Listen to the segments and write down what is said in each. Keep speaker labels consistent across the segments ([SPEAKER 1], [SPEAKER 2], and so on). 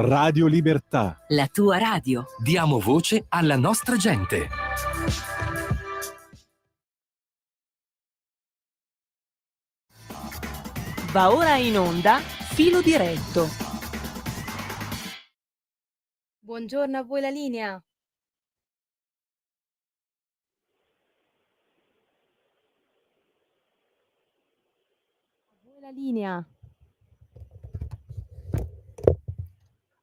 [SPEAKER 1] Radio Libertà.
[SPEAKER 2] La tua radio.
[SPEAKER 3] Diamo voce alla nostra gente.
[SPEAKER 4] Va ora in onda Filo Diretto.
[SPEAKER 5] Buongiorno, a voi la linea. A voi la linea.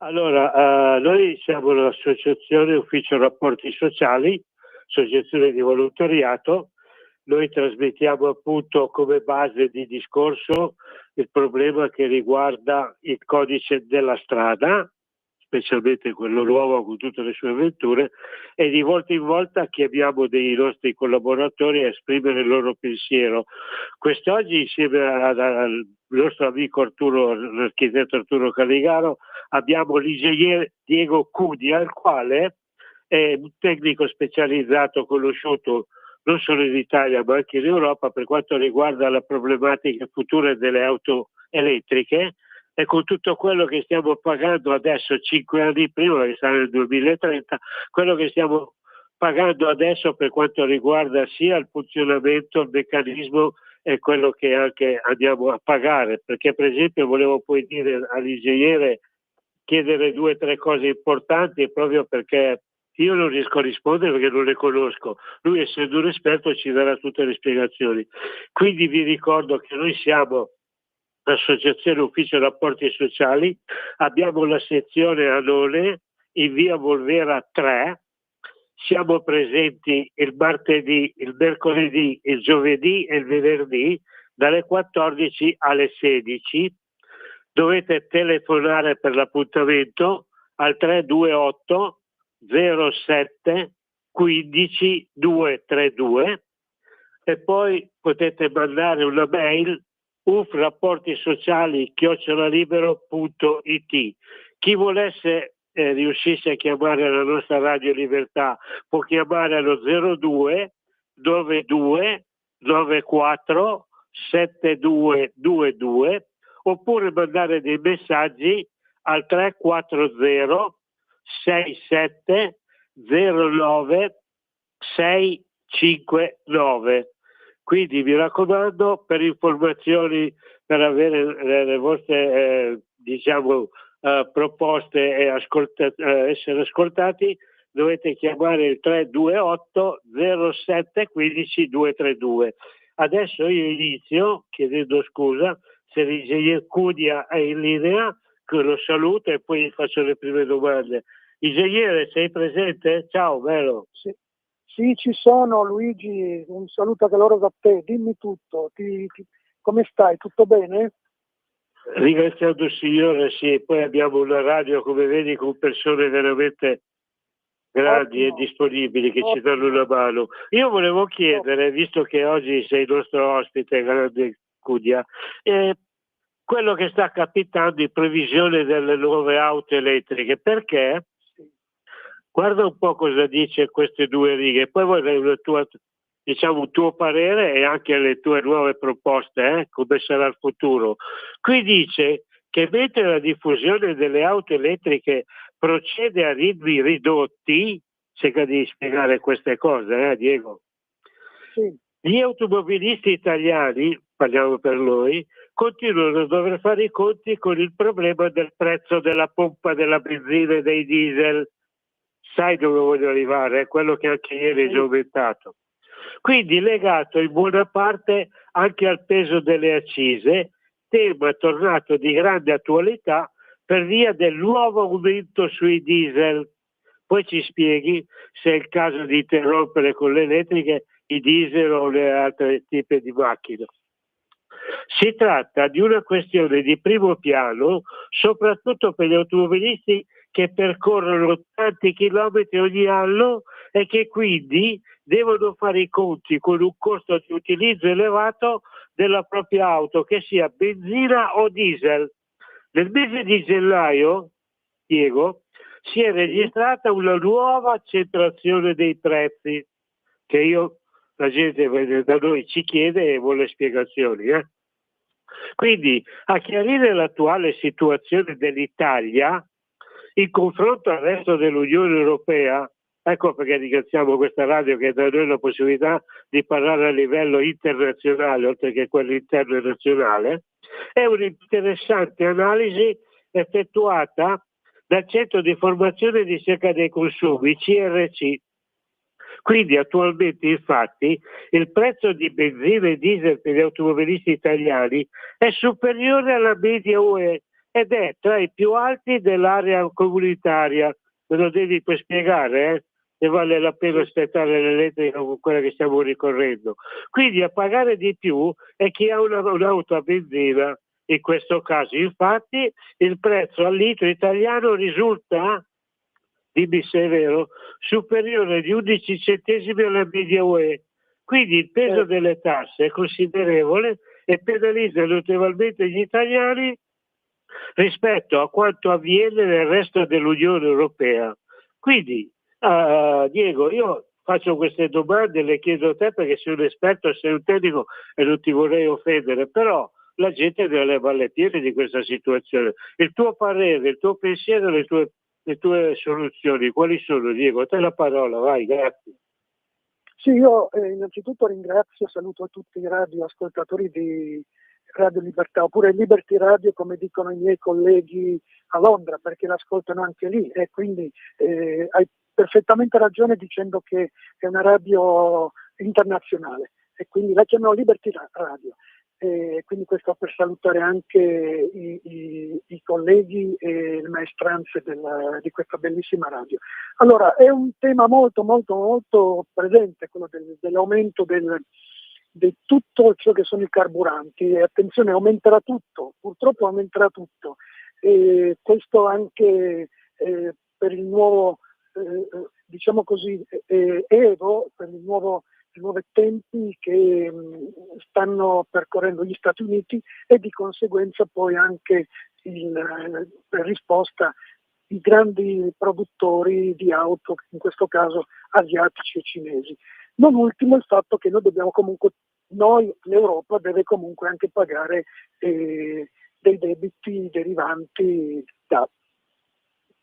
[SPEAKER 6] Allora, noi siamo l'associazione Ufficio Rapporti Sociali, associazione di volontariato. Noi trasmettiamo appunto come base di discorso il problema che riguarda il codice della strada, specialmente quello nuovo con tutte le sue avventure, e di volta in volta chiamiamo dei nostri collaboratori a esprimere il loro pensiero. Quest'oggi insieme al nostro amico Arturo, l'architetto Arturo Caligaro, abbiamo l'ingegnere Diego Cudia, il quale è un tecnico specializzato conosciuto non solo in Italia ma anche in Europa per quanto riguarda la problematica futura delle auto elettriche, e con tutto quello che stiamo pagando adesso 5 anni prima, che sarà nel 2030, quello che stiamo pagando adesso per quanto riguarda sia il funzionamento, il meccanismo e quello che anche andiamo a pagare, perché per esempio volevo poi dire all'ingegnere, chiedere 2 o 3 cose importanti proprio perché io non riesco a rispondere perché non le conosco. Lui, essendo un esperto, ci darà tutte le spiegazioni. Quindi vi ricordo che noi siamo l'Associazione Ufficio Rapporti Sociali, abbiamo la sezione a None in via Volvera 3, siamo presenti il martedì, il mercoledì, il giovedì e il venerdì dalle 14 alle 16. Dovete telefonare per l'appuntamento al 328 07 15 232 e poi potete mandare una mail ufrapportisociali@libero.it. Chi volesse riuscisse a chiamare la nostra Radio Libertà può chiamare allo 02 92 94 7222 oppure mandare dei messaggi al 340 67 09 659. Quindi mi raccomando, per informazioni, per avere le vostre proposte e essere ascoltati, dovete chiamare il 328 07 15 232. Adesso io inizio chiedendo scusa se l'ingegnere Cudia è in linea, che lo saluto e poi gli faccio le prime domande. Ingegnere, sei presente? Ciao, bello.
[SPEAKER 7] Sì, ci sono Luigi, un saluto caloroso a te, dimmi tutto, come stai, tutto bene?
[SPEAKER 6] Ringraziando il Signore, sì, poi abbiamo una radio, come vedi, con persone veramente grandi e disponibili che ci danno una mano. Io volevo chiedere, visto che oggi sei il nostro ospite, grande Cudia, quello che sta capitando in previsione delle nuove auto elettriche, perché guarda un po' cosa dice queste 2 righe, poi vorrei un tuo parere e anche le tue nuove proposte, come sarà il futuro. Qui dice che mentre la diffusione delle auto elettriche procede a ritmi ridotti, cerca di spiegare queste cose, Diego?
[SPEAKER 7] Sì.
[SPEAKER 6] Gli automobilisti italiani, parliamo per noi, continuano a dover fare i conti con il problema del prezzo della pompa della benzina e dei diesel. Sai dove voglio arrivare? È quello che anche ieri è già aumentato. Quindi legato in buona parte anche al peso delle accise, tema tornato di grande attualità per via del nuovo aumento sui diesel. Poi ci spieghi se è il caso di interrompere con le elettriche i diesel o le altre tipi di macchine. Si tratta di una questione di primo piano, soprattutto per gli automobilisti che percorrono tanti chilometri ogni anno e che quindi devono fare i conti con un costo di utilizzo elevato della propria auto, che sia benzina o diesel. Nel mese di gennaio, Diego, si è registrata una nuova accentuazione dei prezzi, che la gente da noi ci chiede e vuole spiegazioni. Quindi, a chiarire l'attuale situazione dell'Italia, In confronto al resto dell'Unione Europea, ecco perché ringraziamo questa radio che dà a noi la possibilità di parlare a livello internazionale, oltre che quello interno e nazionale, è un'interessante analisi effettuata dal Centro di Formazione e Ricerca dei Consumi, CRC. Quindi attualmente, infatti, il prezzo di benzina e diesel per gli automobilisti italiani è superiore alla media UE ed è tra i più alti dell'area comunitaria. Me lo devi poi spiegare, se vale la pena aspettare l'elettrica con quella che stiamo ricorrendo. Quindi a pagare di più è chi ha un'auto a benzina. In questo caso, infatti, il prezzo al litro italiano risulta, dimmi se è vero, superiore di 11 centesimi alla media UE. Quindi il peso delle tasse è considerevole e penalizza notevolmente gli italiani rispetto a quanto avviene nel resto dell'Unione Europea. Quindi, Diego, io faccio queste domande, le chiedo a te perché sei un esperto, sei un tecnico e non ti vorrei offendere, però la gente deve levare le piede di questa situazione. Il tuo parere, il tuo pensiero, le tue soluzioni, quali sono, Diego? A te la parola, vai, grazie.
[SPEAKER 7] Sì, io innanzitutto ringrazio, saluto a tutti i radioascoltatori di Radio Libertà, oppure Liberty Radio come dicono i miei colleghi a Londra, perché l'ascoltano anche lì e quindi hai perfettamente ragione dicendo che è una radio internazionale e quindi la chiamiamo Liberty Radio. Quindi questo per salutare anche i colleghi e le maestranze di questa bellissima radio. Allora, è un tema molto molto molto presente, quello dell'aumento di tutto ciò che sono i carburanti, e attenzione, aumenterà tutto, purtroppo aumenterà tutto, e questo anche per il nuovo, diciamo così, Evo, per i nuovi tempi che stanno percorrendo gli Stati Uniti e di conseguenza poi anche per risposta i grandi produttori di auto, in questo caso asiatici e cinesi. Non ultimo il fatto che l'Europa deve comunque anche pagare dei debiti derivanti da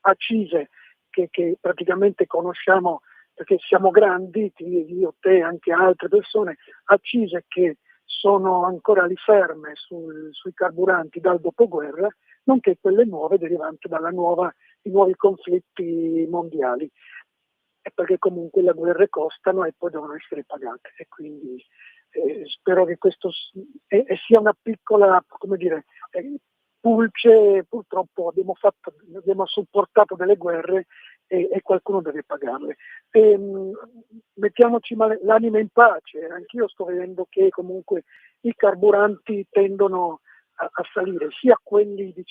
[SPEAKER 7] accise che praticamente conosciamo perché siamo grandi, io, te, anche altre persone, accise che sono ancora lì ferme sui carburanti dal dopoguerra, nonché quelle nuove derivanti dai nuovi conflitti mondiali. E perché comunque le guerre costano e poi devono essere pagate. E quindi spero che questo sia una piccola, pulce. Purtroppo abbiamo supportato delle guerre e qualcuno deve pagarle. Mettiamoci l'anima in pace, anch'io sto vedendo che comunque i carburanti tendono a salire, sia quelli di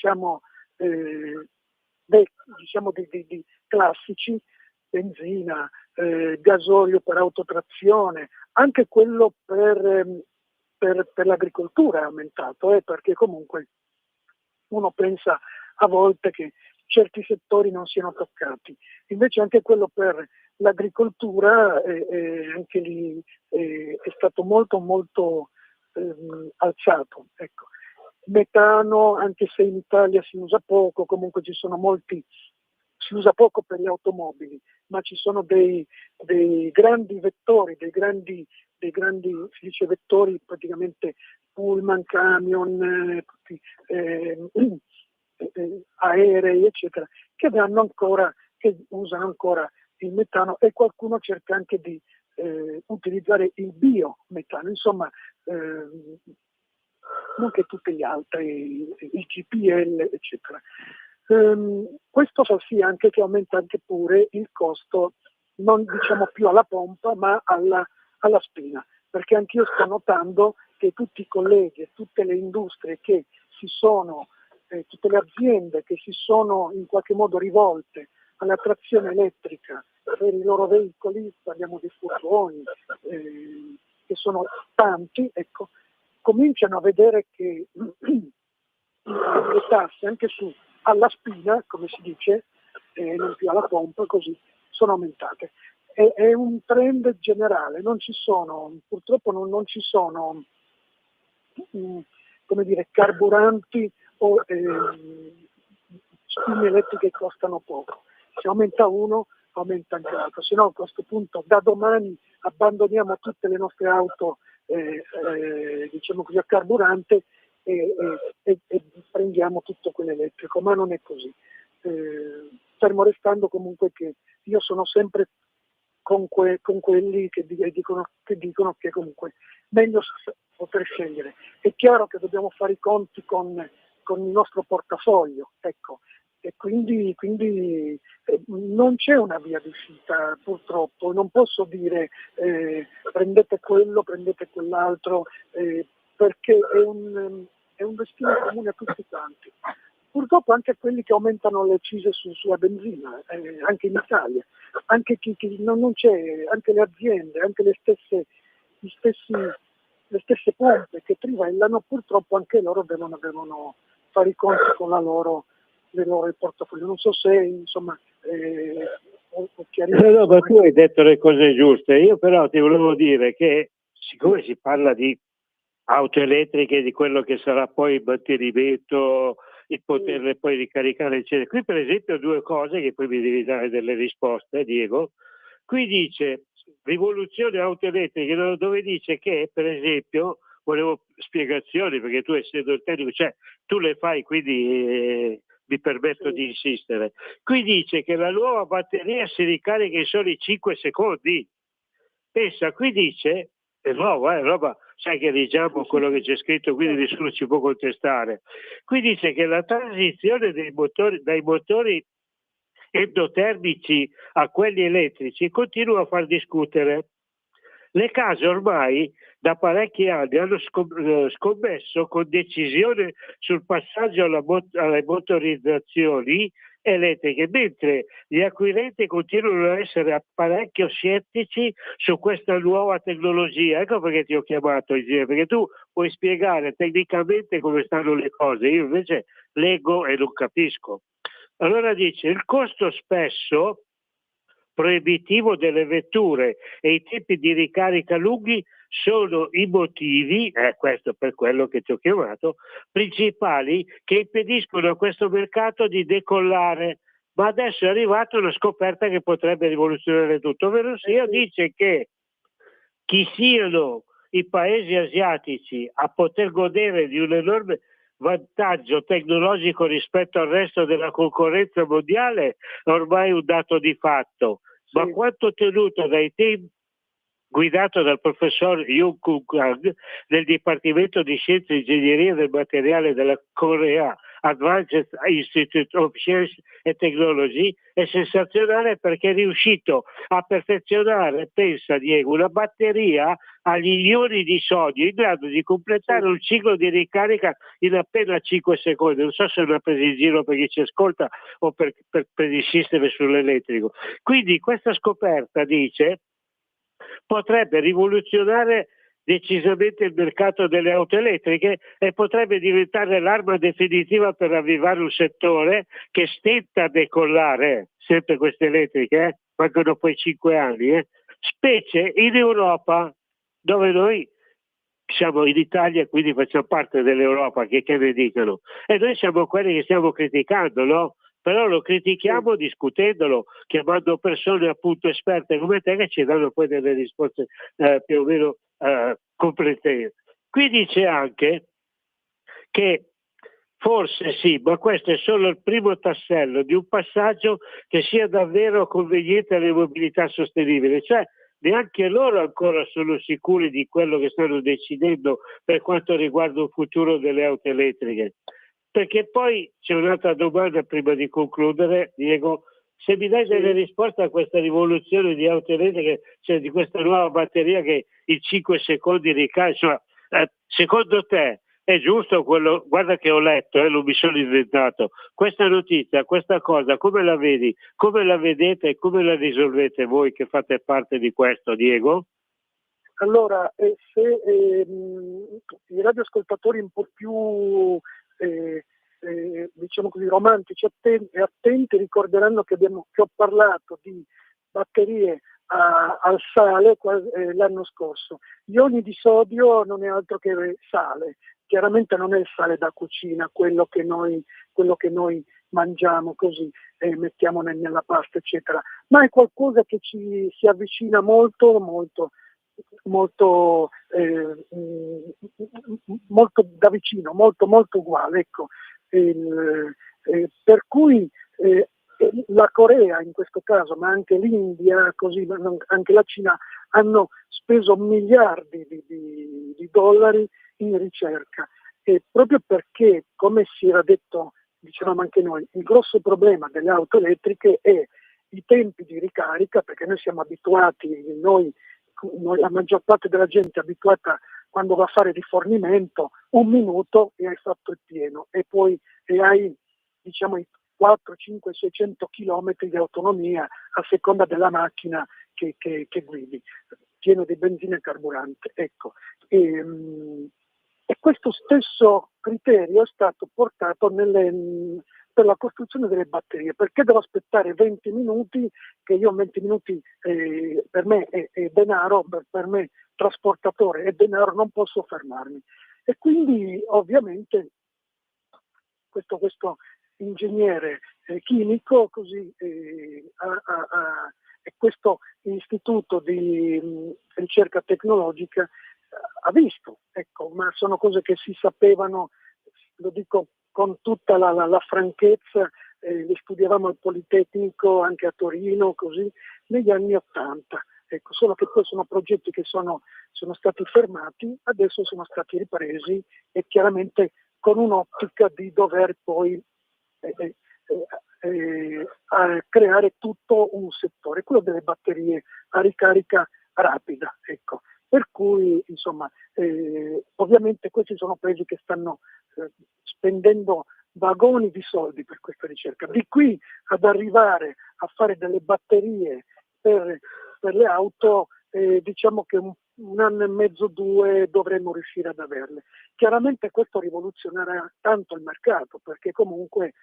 [SPEAKER 7] classici, benzina, gasolio per autotrazione, anche quello per l'agricoltura è aumentato, perché comunque uno pensa a volte che certi settori non siano toccati, invece anche quello per l'agricoltura anche lì è stato molto molto alzato. Ecco. Metano, anche se in Italia si usa poco, comunque si usa poco per le automobili, ma ci sono dei grandi vettori, dei grandi si dice vettori, praticamente pullman, camion, aerei, eccetera, che usano ancora il metano, e qualcuno cerca anche di utilizzare il biometano, insomma, non che tutti gli altri, il GPL, eccetera. Questo fa sì anche che aumenta anche pure il costo, non diciamo più alla pompa, ma alla spina, perché anch'io sto notando che tutti i colleghi e tutte le industrie che tutte le aziende che si sono in qualche modo rivolte alla trazione elettrica per i loro veicoli, parliamo di furgoni, che sono tanti, ecco, cominciano a vedere che le tasse anche alla spina, come si dice, non più alla pompa, così sono aumentate. È un trend generale, purtroppo non ci sono carburanti o spine elettriche costano poco. Se aumenta uno, aumenta anche l'altro, se no a questo punto da domani abbandoniamo tutte le nostre auto diciamo così a carburante e prendiamo tutto quello elettrico, ma non è così. Fermo restando comunque che io sono sempre con quelli che dicono che comunque meglio poter scegliere. È chiaro che dobbiamo fare i conti con il nostro portafoglio, ecco, e quindi non c'è una via d'uscita, purtroppo. Non posso dire prendete quello, prendete quell'altro, perché è un destino comune a tutti quanti. Purtroppo anche quelli che aumentano le accise sulla benzina, anche in Italia, anche chi non c'è, anche le aziende, anche le stesse pompe che trivellano, purtroppo anche loro devono fare i conti con le loro portafoglio. Non so se insomma ho chiarito.
[SPEAKER 6] No, ma tu hai detto le cose giuste. Io però ti volevo dire che siccome si parla di auto elettriche, di quello che sarà poi il mantenimento, il poterle poi ricaricare, eccetera. Qui per esempio due cose che poi mi devi dare delle risposte, Diego. Qui dice rivoluzione auto elettriche, dove dice che per esempio, volevo spiegazioni perché tu essendo il tecnico, cioè tu le fai, quindi mi permetto di insistere. Qui dice che la nuova batteria si ricarica in soli 5 secondi. Pensa, qui dice, è nuovo, roba, sai che diciamo quello che c'è scritto, quindi nessuno ci può contestare. Qui dice che la transizione dai motori endotermici a quelli elettrici continua a far discutere. Le case ormai da parecchi anni hanno scommesso con decisione sul passaggio alle motorizzazioni elettriche, mentre gli acquirenti continuano a essere parecchio scettici su questa nuova tecnologia. Ecco perché ti ho chiamato, perché tu puoi spiegare tecnicamente come stanno le cose, io invece leggo e non capisco. Allora dice, il costo spesso proibitivo delle vetture e i tempi di ricarica lunghi sono i motivi, questo per quello che ti ho chiamato, principali che impediscono a questo mercato di decollare. Ma adesso è arrivata una scoperta che potrebbe rivoluzionare tutto, ovvero sia dice che chi siano i paesi asiatici a poter godere di un enorme vantaggio tecnologico rispetto al resto della concorrenza mondiale è ormai un dato di fatto. Sì. Ma quanto tenuto dai team guidato dal professor Yoon Kung Kang del Dipartimento di Scienze e Ingegneria del Materiale della Korea Advanced Institute of Science and Technology, è sensazionale perché è riuscito a perfezionare, pensa Diego, una batteria agli ioni di sodio in grado di completare un ciclo di ricarica in appena 5 secondi. Non so se è una presa in giro per chi ci ascolta o per insistere sull'elettrico. Quindi questa scoperta, dice, potrebbe rivoluzionare decisamente il mercato delle auto elettriche e potrebbe diventare l'arma definitiva per avvivare un settore che stenta a decollare, sempre queste elettriche, mancano poi 5 anni, specie in Europa, dove noi siamo in Italia, quindi facciamo parte dell'Europa, che ne dicano, e noi siamo quelli che stiamo criticando, no? Però lo critichiamo discutendolo, chiamando persone appunto esperte come te che ci danno poi delle risposte più o meno complete. Qui dice anche che forse sì, ma questo è solo il primo tassello di un passaggio che sia davvero conveniente alle mobilità sostenibili, cioè neanche loro ancora sono sicuri di quello che stanno decidendo per quanto riguarda il futuro delle auto elettriche. Perché poi c'è un'altra domanda prima di concludere, Diego, se mi dai delle risposte a questa rivoluzione di auto elettriche, cioè di questa nuova batteria che in 5 secondi ricarica, secondo te è giusto quello? Guarda che ho letto, non mi sono inventato, questa notizia, questa cosa, come la vedi, come la vedete e come la risolvete voi che fate parte di questo, Diego?
[SPEAKER 7] Allora, se i radioascoltatori un po' più diciamo così romantici e attenti ricorderanno che ho parlato di batterie al sale l'anno scorso. Gli ioni di sodio non è altro che sale, chiaramente non è il sale da cucina, quello che noi mangiamo così, mettiamo nella pasta, eccetera, ma è qualcosa che ci si avvicina molto, molto, molto da vicino, molto, molto uguale. Ecco. Per cui la Corea in questo caso, ma anche l'India, così, ma anche la Cina, hanno speso miliardi di dollari in ricerca, e proprio perché, come si era detto, dicevamo anche noi, il grosso problema delle auto elettriche è i tempi di ricarica, perché noi siamo abituati, noi, la maggior parte della gente è abituata, quando va a fare rifornimento, 1 minuto e hai fatto il pieno, e poi hai, diciamo, i 4, 5, 600 chilometri di autonomia a seconda della macchina che guidi, pieno di benzina e carburante. Ecco. E questo stesso criterio è stato portato per la costruzione delle batterie. Perché devo aspettare 20 minuti, che io in 20 minuti per me è denaro, per me trasportatore è denaro, non posso fermarmi. E quindi ovviamente questo ingegnere chimico così e questo istituto di ricerca tecnologica ha visto, ecco, ma sono cose che si sapevano, lo dico con tutta la franchezza, le studiavamo al Politecnico, anche a Torino, così, negli anni '80. Ecco, solo che poi sono progetti che sono stati fermati, adesso sono stati ripresi, e chiaramente con un'ottica di dover poi a creare tutto un settore, quello delle batterie a ricarica rapida. Ecco. Per cui, insomma, ovviamente questi sono paesi che stanno spendendo vagoni di soldi per questa ricerca. Di qui ad arrivare a fare delle batterie per le auto, diciamo che un anno e mezzo, 2 dovremmo riuscire ad averle. Chiaramente questo rivoluzionerà tanto il mercato, perché comunque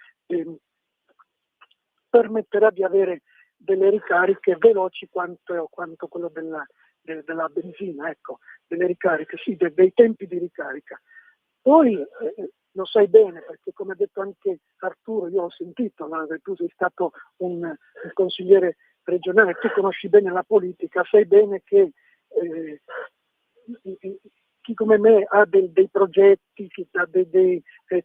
[SPEAKER 7] permetterà di avere delle ricariche veloci quanto quello della benzina, ecco, delle ricariche, sì, dei tempi di ricarica. Poi lo sai bene, perché come ha detto anche Arturo, io ho sentito, no? Tu sei stato un consigliere regionale, tu conosci bene la politica, sai bene che chi come me ha dei progetti, chi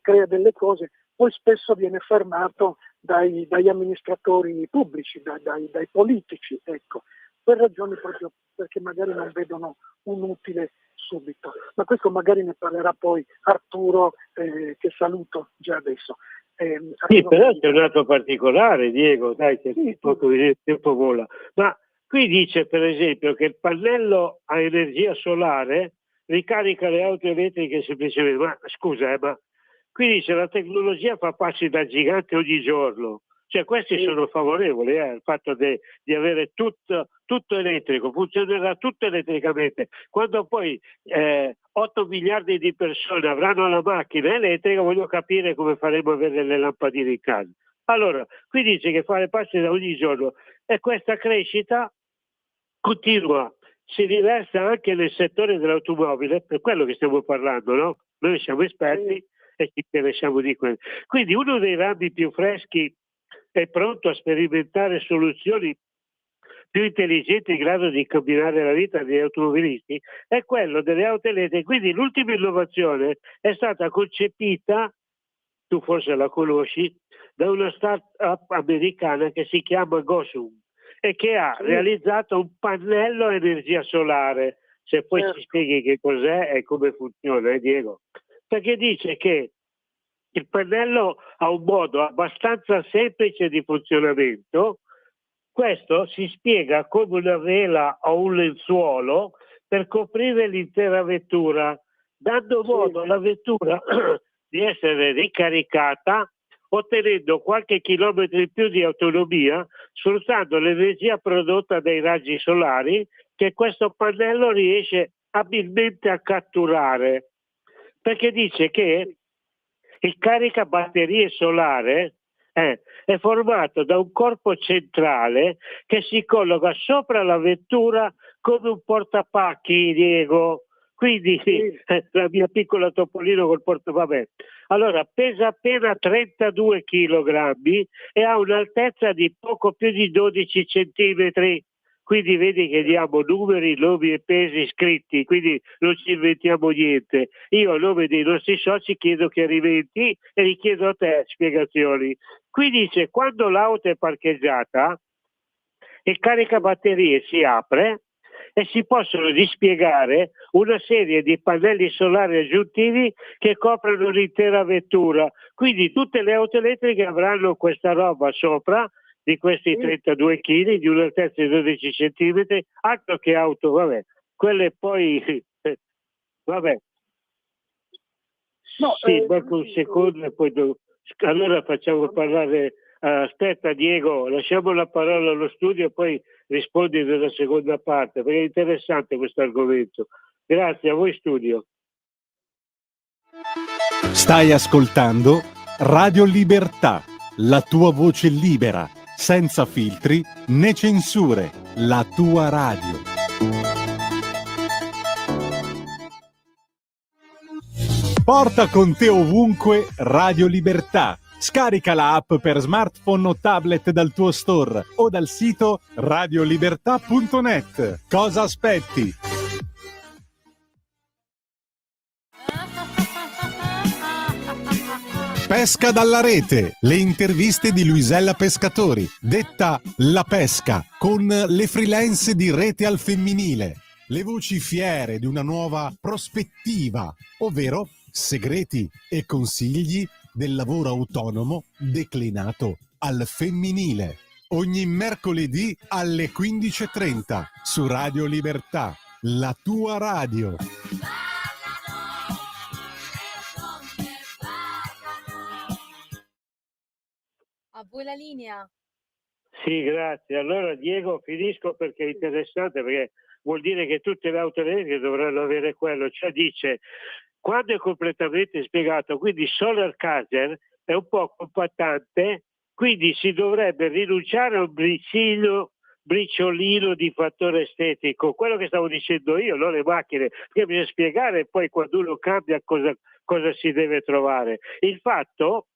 [SPEAKER 7] crea delle cose, poi spesso viene fermato dagli amministratori pubblici, dai politici, ecco, per ragioni proprio perché magari non vedono un utile subito. Ma questo magari ne parlerà poi Arturo, che saluto già adesso.
[SPEAKER 6] Sì, però c'è un altro particolare, Diego, dai, che
[SPEAKER 7] sì,
[SPEAKER 6] il tempo vola. Ma qui dice, per esempio, che il pannello a energia solare ricarica le auto elettriche semplicemente. Ma scusa, ma qui dice la tecnologia fa passi da gigante ogni giorno. Cioè questi sono favorevoli al fatto di avere tutto elettrico, funzionerà tutto elettricamente. Quando poi 8 miliardi di persone avranno la macchina elettrica, voglio capire come faremo a avere le lampadine in casa. Allora, qui dice che fare passi da ogni giorno, e questa crescita continua, si riversa anche nel settore dell'automobile, per quello che stiamo parlando, no? Noi siamo esperti e ci interessiamo di quello. Quindi uno dei rami più freschi è pronto a sperimentare soluzioni più intelligenti in grado di cambiare la vita degli automobilisti, è quello delle auto elettriche. Quindi l'ultima innovazione è stata concepita, tu forse la conosci, da una start-up americana che si chiama Gosum e che ha realizzato un pannello a energia solare. Se poi ci spieghi che cos'è e come funziona, Diego. Perché dice che il pannello ha un modo abbastanza semplice di funzionamento. Questo si spiega come una vela o un lenzuolo per coprire l'intera vettura, dando modo alla vettura di essere ricaricata, ottenendo qualche chilometro in più di autonomia, sfruttando l'energia prodotta dai raggi solari che questo pannello riesce abilmente a catturare. Perché dice che il caricabatterie solare è formato da un corpo centrale che si colloca sopra la vettura come un portapacchi, Diego. Quindi la mia piccola Topolino col vabbè. Allora, pesa appena 32 kg e ha un'altezza di poco più di 12 centimetri. Quindi vedi che diamo numeri, nomi e pesi scritti, quindi non ci inventiamo niente. Io a nome dei nostri soci chiedo chiarimenti e li chiedo a te spiegazioni. Qui dice, quando l'auto è parcheggiata, il caricabatterie si apre e si possono dispiegare una serie di pannelli solari aggiuntivi che coprono l'intera vettura. Quindi tutte le auto elettriche avranno questa roba sopra di questi 32 kg, di un'altezza di 12 cm, altro che auto, vabbè, quelle poi, vabbè.
[SPEAKER 7] No,
[SPEAKER 6] sì, manca un secondo e poi allora facciamo parlare, aspetta Diego, lasciamo la parola allo studio e poi rispondi nella seconda parte, perché è interessante questo argomento. Grazie a voi studio.
[SPEAKER 1] Stai ascoltando Radio Libertà, la tua voce libera, senza filtri né censure, la tua radio. Porta con te ovunque Radio Libertà. Scarica la app per smartphone o tablet dal tuo store o dal sito radiolibertà.net. Cosa aspetti? Pesca dalla rete, le interviste di Luisella Pescatori, detta La Pesca, con le freelance di Rete al Femminile, le voci fiere di una nuova prospettiva, ovvero segreti e consigli del lavoro autonomo declinato al femminile. Ogni mercoledì alle 15:30 su Radio Libertà, la tua radio.
[SPEAKER 5] A voi la linea.
[SPEAKER 6] Sì, grazie. Allora Diego, finisco perché è interessante, perché vuol dire che tutte le auto elettriche dovranno avere quello, cioè dice, quando è completamente spiegato, quindi Solar Caser è un po' compattante, quindi si dovrebbe rinunciare a un briciolino di fattore estetico, quello che stavo dicendo io, non le macchine, perché bisogna spiegare poi quando uno cambia cosa si deve trovare. Il fatto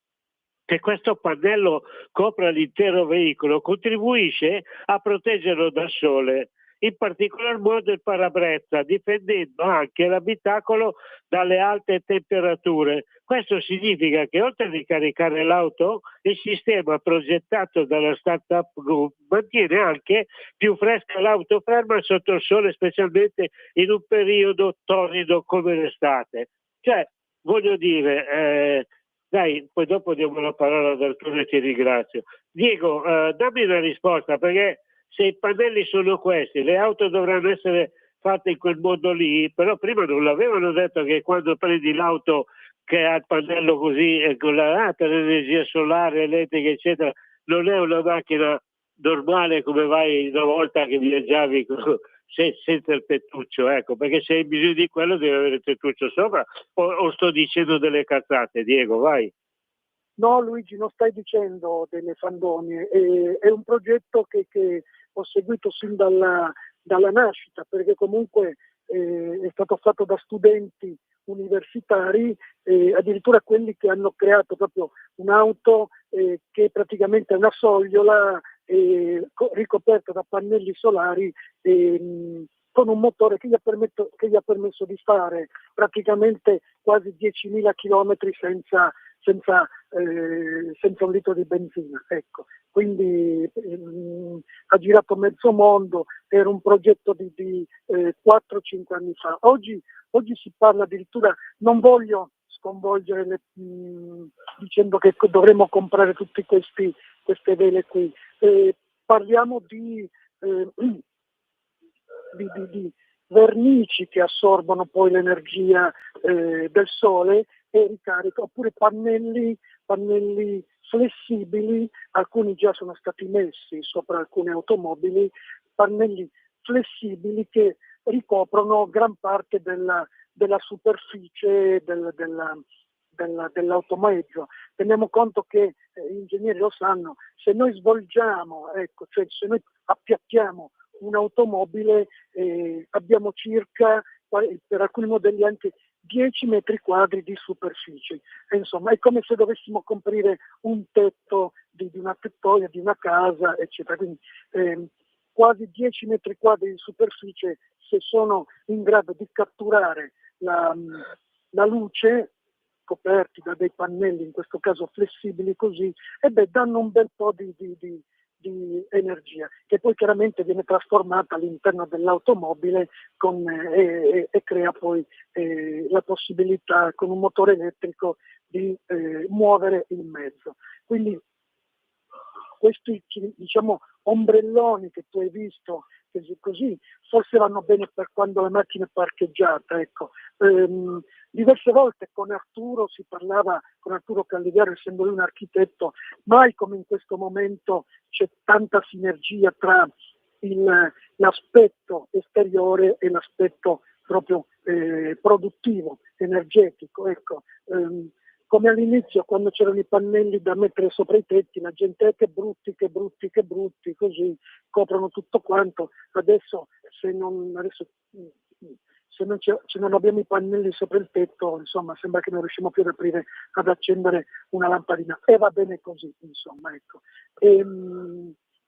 [SPEAKER 6] che questo pannello copra l'intero veicolo contribuisce a proteggerlo dal sole, in particolar modo il parabrezza, difendendo anche l'abitacolo dalle alte temperature. Questo significa che oltre a ricaricare l'auto, il sistema progettato dalla Startup Group mantiene anche più fresca l'auto ferma sotto il sole, specialmente in un periodo torrido come l'estate. Cioè, voglio dire, dai, poi dopo diamo la parola ad Arturo e ti ringrazio. Diego, dammi una risposta, perché se i pannelli sono questi, le auto dovranno essere fatte in quel modo lì, però prima non l'avevano detto che quando prendi l'auto che ha il pannello così, con per l'energia solare, elettrica, eccetera, non è una macchina normale come vai una volta che viaggiavi senza il tettuccio, ecco, perché se hai bisogno di quello devi avere il tettuccio sopra, o sto dicendo delle cazzate, Diego, vai.
[SPEAKER 7] No, Luigi, non stai dicendo delle fandonie, è un progetto che ho seguito sin dalla nascita, perché comunque è stato fatto da studenti universitari, addirittura quelli che hanno creato proprio un'auto che praticamente è una sogliola ricoperta da pannelli solari con un motore che gli ha permesso di fare praticamente quasi 10.000 chilometri senza un litro di benzina, ecco. Quindi ha girato mezzo mondo, era un progetto di 4-5 anni fa. Oggi si parla addirittura, non voglio sconvolgere dicendo che dovremmo comprare tutte queste vele qui, parliamo di vernici che assorbono poi l'energia del sole e ricarica, oppure pannelli flessibili, alcuni già sono stati messi sopra alcune automobili, pannelli flessibili che ricoprono gran parte della superficie dell'automezzo. Teniamo conto che gli ingegneri lo sanno, se noi svolgiamo, ecco, cioè se noi appiattiamo un'automobile abbiamo circa, per alcuni modelli anche 10 metri quadri di superficie. E insomma, è come se dovessimo coprire un tetto di una tettoia, di una casa, eccetera. Quindi quasi 10 metri quadri di superficie, se sono in grado di catturare la luce, coperti da dei pannelli, in questo caso flessibili così, danno un bel po' di energia, che poi chiaramente viene trasformata all'interno dell'automobile e crea poi la possibilità con un motore elettrico di muovere il mezzo. Quindi questi, diciamo, ombrelloni che tu hai visto, così, forse vanno bene per quando le macchine parcheggiate, ecco. Diverse volte con Arturo si parlava, con Arturo Calligaro, essendo lui un architetto, mai come in questo momento c'è tanta sinergia tra l'aspetto esteriore e l'aspetto proprio produttivo, energetico, ecco. Come all'inizio, quando c'erano i pannelli da mettere sopra i tetti, la gente che brutti, così coprono tutto quanto. Adesso se non abbiamo i pannelli sopra il tetto, insomma, sembra che non riusciamo più ad accendere una lampadina, e va bene così, insomma, ecco.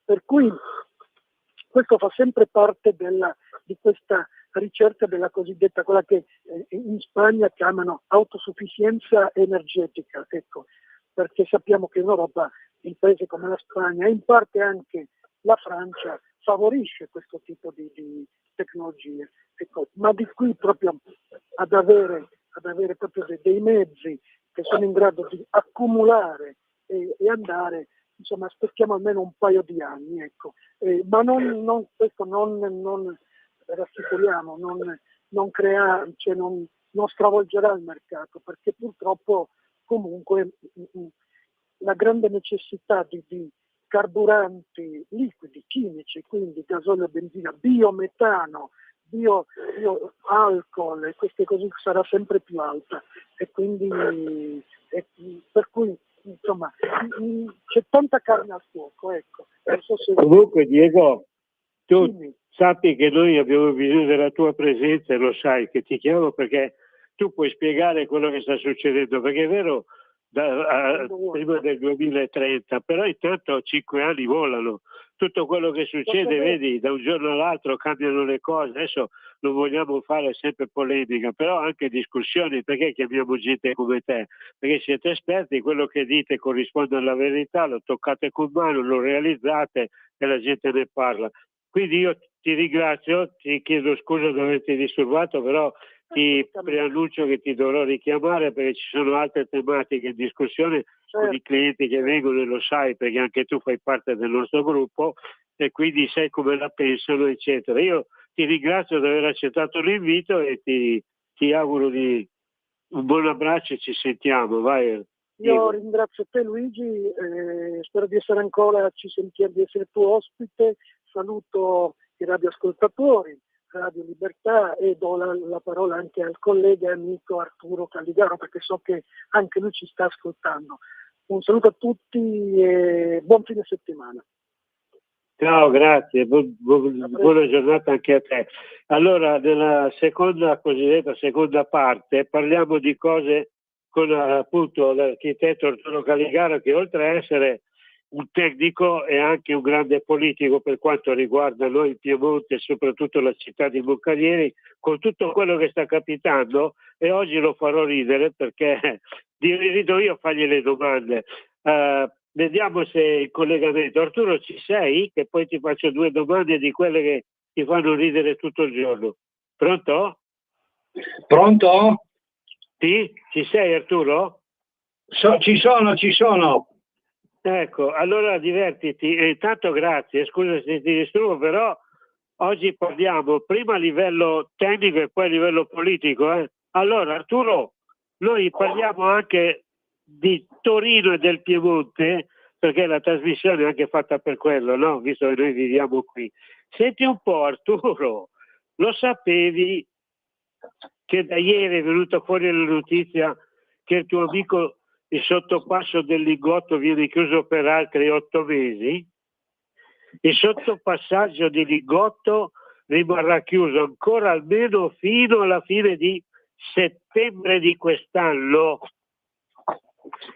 [SPEAKER 7] Per cui questo fa sempre parte di questa ricerca della cosiddetta, quella che in Spagna chiamano autosufficienza energetica, ecco, perché sappiamo che in Europa il paese come la Spagna e in parte anche la Francia favorisce questo tipo di tecnologie, ecco, ma di qui proprio ad avere proprio dei mezzi che sono in grado di accumulare e andare, insomma, aspettiamo almeno un paio di anni, ecco. Ma questo non rassicuriamo, non crea, cioè non stravolgerà il mercato, perché purtroppo comunque la grande necessità di carburanti liquidi, chimici, quindi gasolio, benzina, biometano, bioalcol e queste cose sarà sempre più alta, e quindi per cui insomma c'è tanta carne al fuoco, ecco. Non so se...
[SPEAKER 6] Comunque Diego, tu
[SPEAKER 7] Dimmi.
[SPEAKER 6] sappi che noi abbiamo bisogno della tua presenza, e lo sai che ti chiamo perché tu puoi spiegare quello che sta succedendo, perché è vero prima del 2030, però intanto 5 anni volano, tutto quello che succede, vedi, da un giorno all'altro cambiano le cose. Adesso non vogliamo fare sempre polemica, però anche discussioni, perché chiamiamo gente come te? Perché siete esperti, quello che dite corrisponde alla verità, lo toccate con mano, lo realizzate e la gente ne parla. Quindi io ti ringrazio, ti chiedo scusa di averti disturbato, però ti preannuncio che ti dovrò richiamare, perché ci sono altre tematiche in discussione con i clienti che vengono, e lo sai perché anche tu fai parte del nostro gruppo e quindi sai come la pensano, eccetera. Io ti ringrazio di aver accettato l'invito e ti auguro un buon abbraccio e ci sentiamo. Vai.
[SPEAKER 7] Io ringrazio te Luigi, spero di essere di essere tuo ospite, saluto i radioascoltatori, Radio Libertà, e do la parola anche al collega e amico Arturo Calligaro, perché so che anche lui ci sta ascoltando. Un saluto a tutti e buon fine settimana.
[SPEAKER 6] Ciao, grazie, buona giornata anche a te. Allora, nella cosiddetta seconda parte, parliamo di cose con appunto l'architetto Arturo Calligaro, che oltre a essere un tecnico è anche un grande politico per quanto riguarda noi in Piemonte e soprattutto la città di Moncalieri, con tutto quello che sta capitando, e oggi lo farò ridere perché rido io a fargli le domande. Vediamo se il collegamento. Arturo, ci sei? Che poi ti faccio 2 domande di quelle che ti fanno ridere tutto il giorno. Pronto?
[SPEAKER 2] Pronto?
[SPEAKER 6] Sì? Ci sei, Arturo?
[SPEAKER 2] Ci sono.
[SPEAKER 6] Ecco, allora divertiti. Intanto grazie, scusa se ti disturbo, però oggi parliamo prima a livello tecnico e poi a livello politico. Allora, Arturo, noi parliamo anche di Torino e del Piemonte, perché la trasmissione è anche fatta per quello, no? Visto che noi viviamo qui. Senti un po', Arturo, lo sapevi che da ieri è venuta fuori la notizia che il tuo amico il sottopasso del Lingotto viene chiuso per altri 8 mesi? Il sottopassaggio di Lingotto rimarrà chiuso ancora almeno fino alla fine di settembre di quest'anno.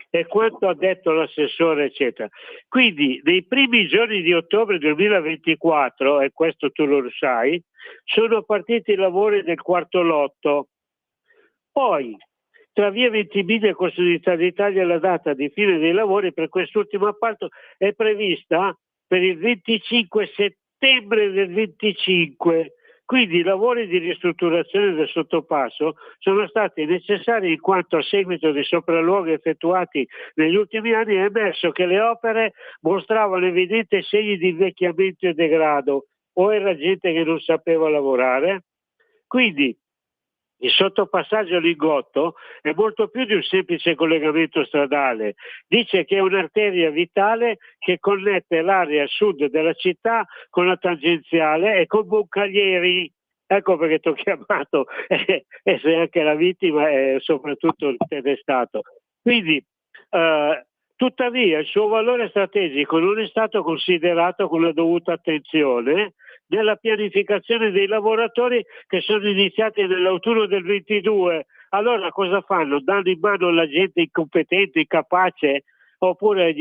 [SPEAKER 6] E quanto ha detto l'assessore, eccetera. Quindi nei primi giorni di ottobre 2024, e questo tu lo sai, sono partiti i lavori del quarto lotto. Poi tra via Ventimiglia e Corso d'Italia la data di fine dei lavori per quest'ultimo appalto è prevista per il 25 settembre del 25. Quindi i lavori di ristrutturazione del sottopasso sono stati necessari in quanto a seguito dei sopralluoghi effettuati negli ultimi anni è emerso che le opere mostravano evidenti segni di invecchiamento e degrado, o era gente che non sapeva lavorare. Quindi il sottopassaggio Lingotto è molto più di un semplice collegamento stradale. Dice che è un'arteria vitale che connette l'area sud della città con la tangenziale e con Moncaglieri. Ecco perché ti ho chiamato e sei anche la vittima e soprattutto il tedestato. Quindi, tuttavia, il suo valore strategico non è stato considerato con la dovuta attenzione nella pianificazione dei lavoratori che sono iniziati nell'autunno del 22. Allora cosa fanno? Danno in mano alla gente incompetente, incapace? Oppure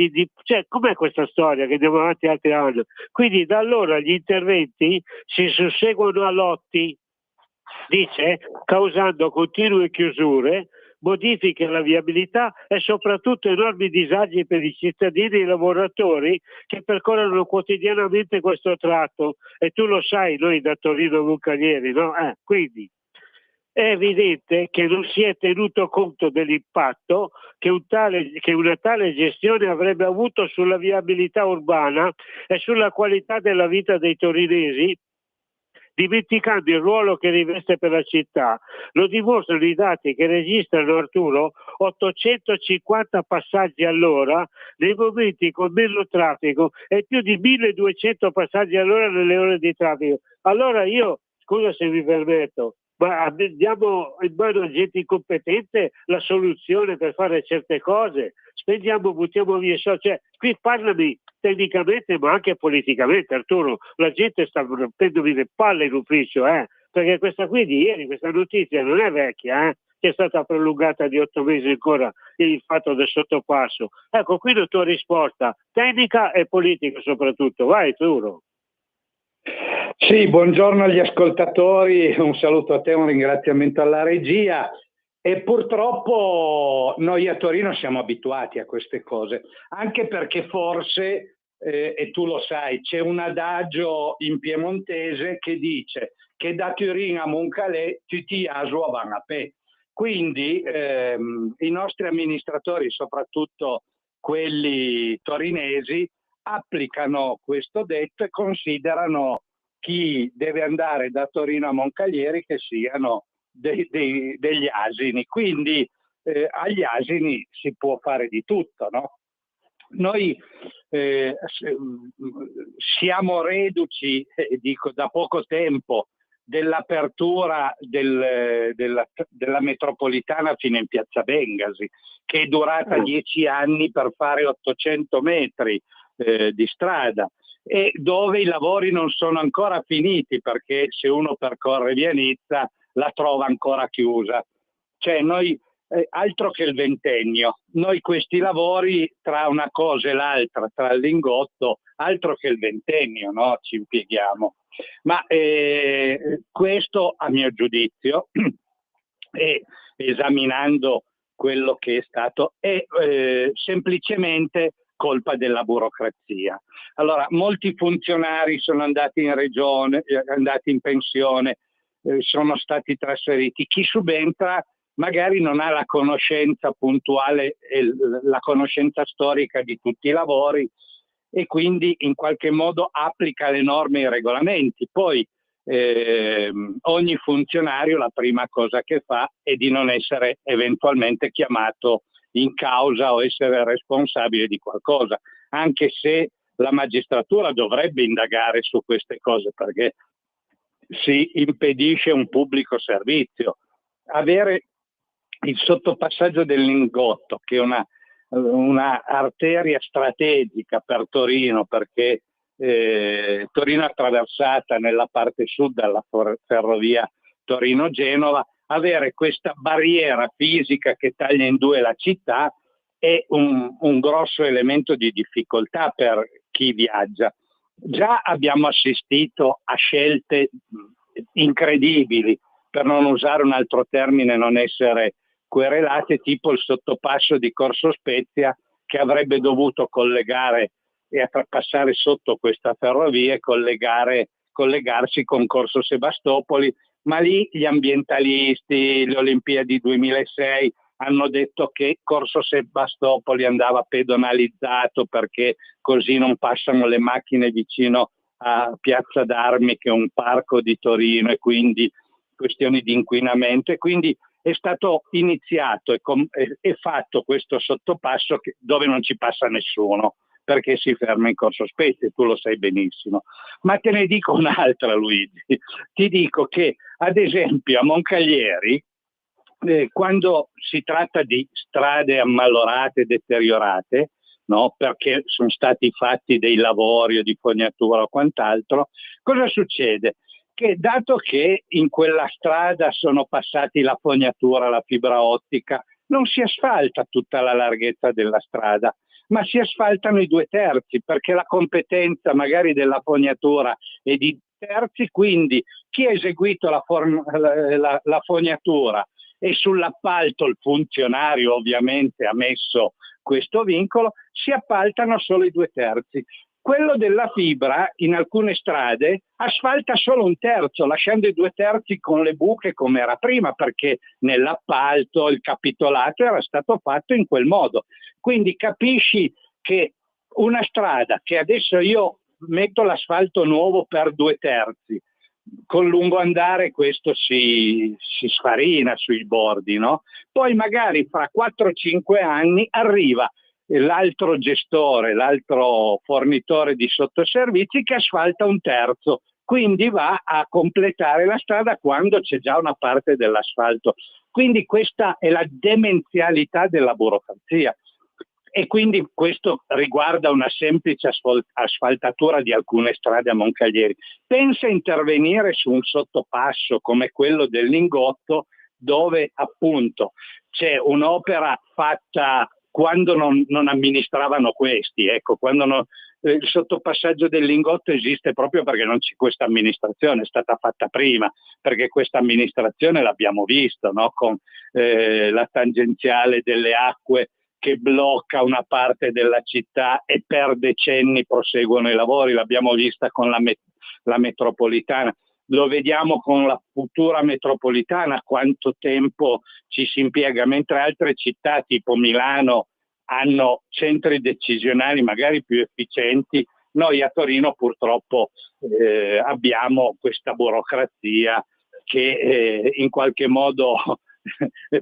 [SPEAKER 6] cioè, com'è questa storia che andiamo avanti altri anni? Quindi da allora gli interventi si susseguono a lotti, dice, causando continue chiusure, modifiche alla viabilità e soprattutto enormi disagi per i cittadini e i lavoratori che percorrono quotidianamente questo tratto. E tu lo sai, noi da Torino a Moncaglieri, no? Quindi è evidente che non si è tenuto conto dell'impatto che una tale gestione avrebbe avuto sulla viabilità urbana e sulla qualità della vita dei torinesi, dimenticando il ruolo che riveste per la città. Lo dimostrano i dati che registrano, Arturo, 850 passaggi all'ora nei momenti con meno traffico e più di 1200 passaggi all'ora nelle ore di traffico. Allora io, scusa se mi permetto, ma diamo in mano a gente incompetente la soluzione per fare certe cose, buttiamo via i soldi. Cioè, qui parlami tecnicamente ma anche politicamente, Arturo, la gente sta rompendomi le palle in ufficio, perché questa qui di ieri, questa notizia non è vecchia, che è stata prolungata di 8 mesi ancora il fatto del sottopasso. Ecco, qui la tua risposta, tecnica e politica soprattutto. Vai, Arturo.
[SPEAKER 8] Sì, buongiorno agli ascoltatori, un saluto a te, un ringraziamento alla regia. E purtroppo noi a Torino siamo abituati a queste cose, anche perché forse, e tu lo sai, c'è un adagio in piemontese che dice che da Turin a Moncalè tutti a Sua vanno a pe. Quindi i nostri amministratori, soprattutto quelli torinesi, applicano questo detto e considerano chi deve andare da Torino a Moncaglieri che siano degli asini. Quindi agli asini si può fare di tutto, no? Noi siamo reduci, dico, da poco tempo dell'apertura della metropolitana fino in Piazza Bengasi, che è durata 10 anni per fare 800 metri di strada, e dove i lavori non sono ancora finiti, perché se uno percorre via Nizza la trova ancora chiusa. Cioè noi, altro che il ventennio, noi questi lavori tra una cosa e l'altra, tra il Lingotto, altro che il ventennio, no? Ci impieghiamo. Ma questo, a mio giudizio, esaminando quello che è stato, è semplicemente colpa della burocrazia. Allora, molti funzionari sono andati in regione, andati in pensione, sono stati trasferiti. Chi subentra magari non ha la conoscenza puntuale e la conoscenza storica di tutti i lavori e quindi in qualche modo applica le norme e i regolamenti. Poi ogni funzionario la prima cosa che fa è di non essere eventualmente chiamato in causa o essere responsabile di qualcosa, anche se la magistratura dovrebbe indagare su queste cose, perché si impedisce un pubblico servizio. Avere il sottopassaggio del Lingotto, che è una arteria strategica per Torino, perché Torino è attraversata nella parte sud dalla ferrovia Torino-Genova, avere questa barriera fisica che taglia in due la città è un grosso elemento di difficoltà per chi viaggia. Già abbiamo assistito a scelte incredibili, per non usare un altro termine, non essere querelate, tipo il sottopasso di Corso Spezia, che avrebbe dovuto collegare e passare sotto questa ferrovia e collegarsi con Corso Sebastopoli, ma lì gli ambientalisti, le Olimpiadi 2006 hanno detto che Corso Sebastopoli andava pedonalizzato perché così non passano le macchine vicino a Piazza d'Armi, che è un parco di Torino, e quindi questioni di inquinamento, e quindi è stato iniziato e fatto questo sottopasso dove non ci passa nessuno, perché si ferma in Corso Spezia, tu lo sai benissimo. Ma te ne dico un'altra, Luigi. Ti dico che, ad esempio, a Moncaglieri, quando si tratta di strade ammalorate, deteriorate, no, perché sono stati fatti dei lavori o di fognatura o quant'altro, cosa succede? Che dato che in quella strada sono passati la fognatura, la fibra ottica, non si asfalta tutta la larghezza della strada, ma si asfaltano i 2/3, perché la competenza magari della fognatura è di terzi, quindi chi ha eseguito la fognatura e sull'appalto il funzionario ovviamente ha messo questo vincolo, si appaltano solo i 2/3. Quello della fibra in alcune strade asfalta solo 1/3, lasciando i 2/3 con le buche come era prima, perché nell'appalto il capitolato era stato fatto in quel modo. Quindi capisci che una strada che adesso io metto l'asfalto nuovo per 2/3, con lungo andare questo si sfarina sui bordi, no? Poi magari fra 4-5 anni arriva l'altro gestore, l'altro fornitore di sottoservizi che asfalta 1/3, quindi va a completare la strada quando c'è già una parte dell'asfalto. Quindi questa è la demenzialità della burocrazia, e quindi questo riguarda una semplice asfaltatura di alcune strade a Moncaglieri. Pensa a intervenire su un sottopasso come quello del Lingotto, dove appunto c'è un'opera fatta quando non amministravano questi, ecco, il sottopassaggio del Lingotto esiste proprio perché non c'è questa amministrazione, è stata fatta prima, perché questa amministrazione l'abbiamo visto, no? Con la tangenziale delle acque che blocca una parte della città e per decenni proseguono i lavori, l'abbiamo vista con la metropolitana. Lo vediamo con la futura metropolitana, quanto tempo ci si impiega, mentre altre città tipo Milano hanno centri decisionali magari più efficienti. Noi a Torino purtroppo abbiamo questa burocrazia che in qualche modo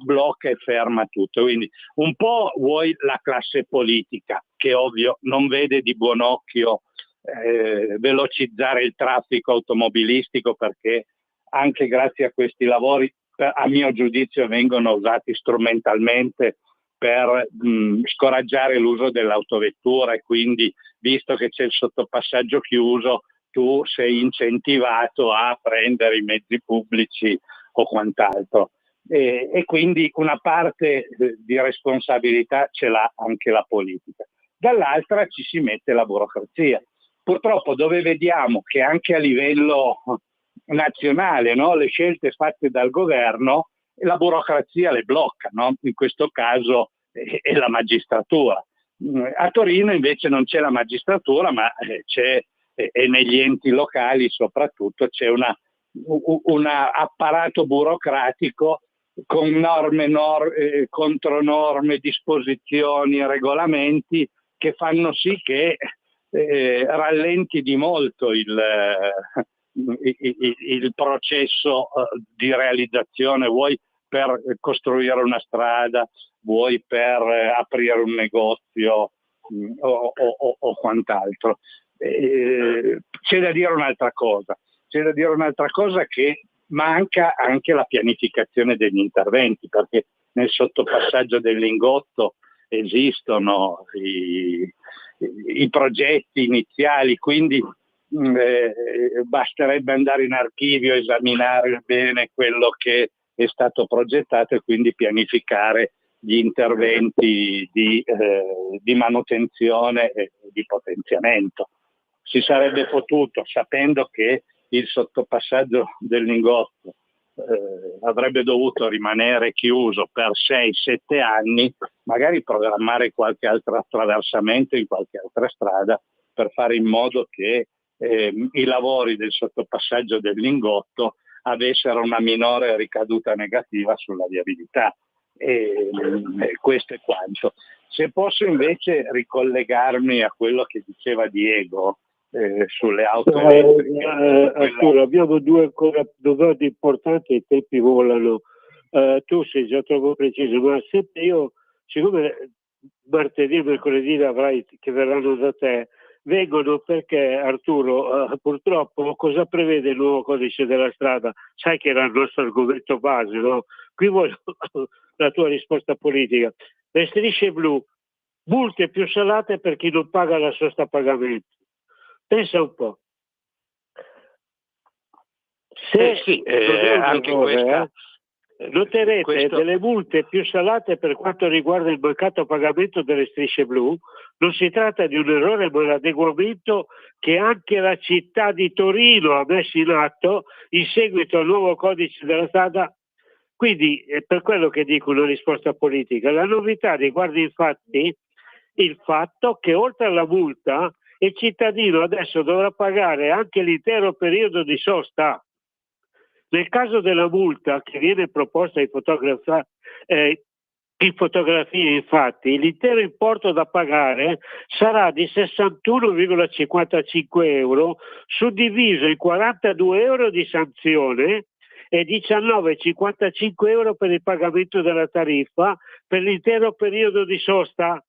[SPEAKER 8] blocca e ferma tutto. Quindi un po' vuoi la classe politica, che ovvio non vede di buon occhio velocizzare il traffico automobilistico, perché anche grazie a questi lavori, a mio giudizio, vengono usati strumentalmente per scoraggiare l'uso dell'autovettura, e quindi, visto che c'è il sottopassaggio chiuso, tu sei incentivato a prendere i mezzi pubblici o quant'altro. E quindi una parte di responsabilità ce l'ha anche la politica. Dall'altra ci si mette la burocrazia. Purtroppo, dove vediamo che anche a livello nazionale, no, le scelte fatte dal governo, la burocrazia le blocca, no? In questo caso è la magistratura. A Torino invece non c'è la magistratura, ma c'è, e negli enti locali soprattutto, c'è un apparato burocratico con norme, contronorme, disposizioni, regolamenti che fanno sì che rallenti di molto il processo di realizzazione, vuoi per costruire una strada, vuoi per aprire un negozio o quant'altro. C'è da dire un'altra cosa, che manca anche la pianificazione degli interventi, perché nel sottopassaggio del Lingotto esistono i progetti iniziali, quindi basterebbe andare in archivio, esaminare bene quello che è stato progettato, e quindi pianificare gli interventi di manutenzione e di potenziamento. Si sarebbe potuto, sapendo che il sottopassaggio del Lingotto avrebbe dovuto rimanere chiuso per 6-7 anni, magari programmare qualche altro attraversamento in qualche altra strada per fare in modo che i lavori del sottopassaggio del Lingotto avessero una minore ricaduta negativa sulla viabilità. E questo è quanto. Se posso invece ricollegarmi a quello che diceva Diego sulle auto elettriche.
[SPEAKER 6] Arturo, abbiamo due domande importanti, i tempi volano. Tu sei già troppo preciso, ma sempre io, siccome martedì e mercoledì avrai che verranno da te, vengono perché, Arturo, purtroppo cosa prevede il nuovo codice della strada? Sai che era il nostro argomento base, no? Qui voglio la tua risposta politica. Le strisce blu, multe più salate per chi non paga la sosta a pagamento. Pensa un po'.
[SPEAKER 8] Sì, anche questa.
[SPEAKER 6] Noterete delle multe più salate per quanto riguarda il mancato pagamento delle strisce blu. Non si tratta di un errore, ma un adeguamento che anche la città di Torino ha messo in atto in seguito al nuovo codice della strada. Quindi è per quello che dico una risposta politica. La novità riguarda infatti il fatto che oltre alla multa il cittadino adesso dovrà pagare anche l'intero periodo di sosta. Nel caso della multa che viene proposta in fotografia, infatti, l'intero importo da pagare sarà di 61,55 euro, suddiviso in 42 euro di sanzione e 19,55 euro per il pagamento della tariffa per l'intero periodo di sosta.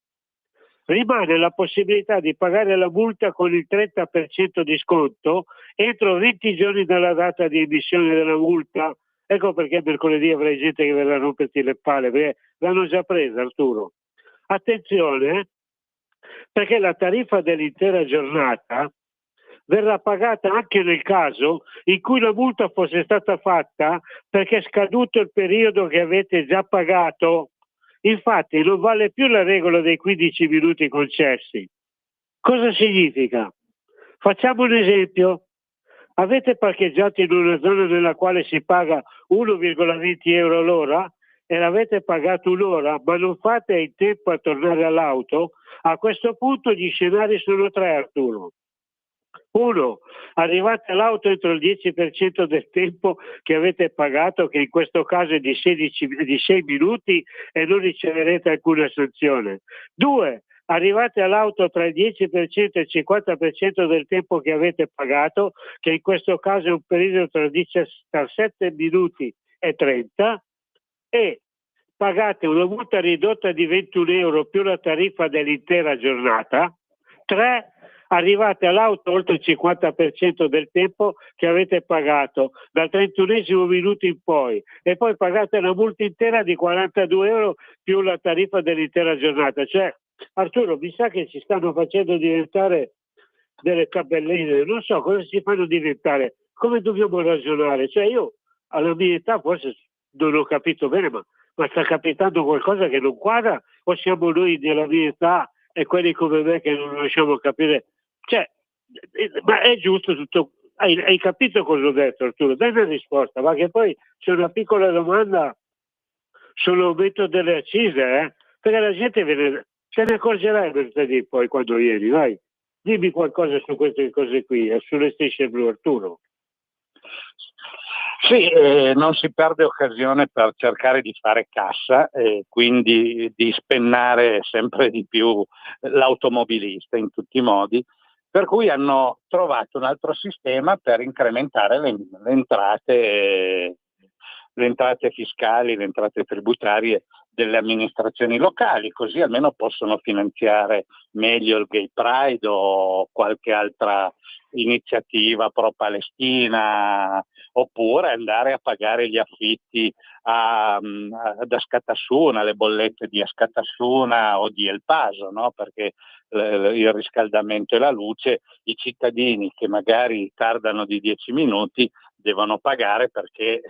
[SPEAKER 6] Rimane la possibilità di pagare la multa con il 30% di sconto entro 20 giorni dalla data di emissione della multa. Ecco perché mercoledì avrai gente che verrà a romperti le palle, perché l'hanno già presa, Arturo. Attenzione, perché la tariffa dell'intera giornata verrà pagata anche nel caso in cui la multa fosse stata fatta perché è scaduto il periodo che avete già pagato. Infatti non vale più la regola dei 15 minuti concessi. Cosa significa? Facciamo un esempio. Avete parcheggiato in una zona nella quale si paga 1,20 euro l'ora e l'avete pagato un'ora, ma non fate in tempo a tornare all'auto? A questo punto gli scenari sono tre, Arturo. 1. Arrivate all'auto entro il 10% del tempo che avete pagato, che in questo caso è di 6 minuti, e non riceverete alcuna sanzione. 2. Arrivate all'auto tra il 10% e il 50% del tempo che avete pagato, che in questo caso è un periodo tra 7 minuti e 30, e pagate una multa ridotta di 21 euro più la tariffa dell'intera giornata. 3. Arrivate all'auto oltre il 50% del tempo che avete pagato, dal 31esimo minuto in poi, e poi pagate la multa intera di 42 euro più la tariffa dell'intera giornata. Cioè, Arturo, mi sa che ci stanno facendo diventare delle tabelline, non so cosa ci fanno diventare, come dobbiamo ragionare. Cioè, io alla mia età forse non ho capito bene, ma sta capitando qualcosa che non quadra, o siamo noi della mia età e quelli come me che non riusciamo a capire? Cioè, ma è giusto tutto? Hai capito cosa ho detto, Arturo? Dai una risposta, ma che poi c'è una piccola domanda sull'aumento delle accise, perché la gente se ne accorgerà venerdì poi quando vieni, vai. Dimmi qualcosa su queste cose qui, sulle strisce blu, Arturo.
[SPEAKER 8] Sì, non si perde occasione per cercare di fare cassa e quindi di spennare sempre di più l'automobilista in tutti i modi, per cui hanno trovato un altro sistema per incrementare le entrate fiscali, le entrate tributarie delle amministrazioni locali, così almeno possono finanziare meglio il Gay Pride o qualche altra iniziativa pro-Palestina, oppure andare a pagare gli affitti ad Askatasuna, le bollette di Askatasuna o di El Paso, no? Perché il riscaldamento e la luce, i cittadini che magari tardano di 10 minuti devono pagare perché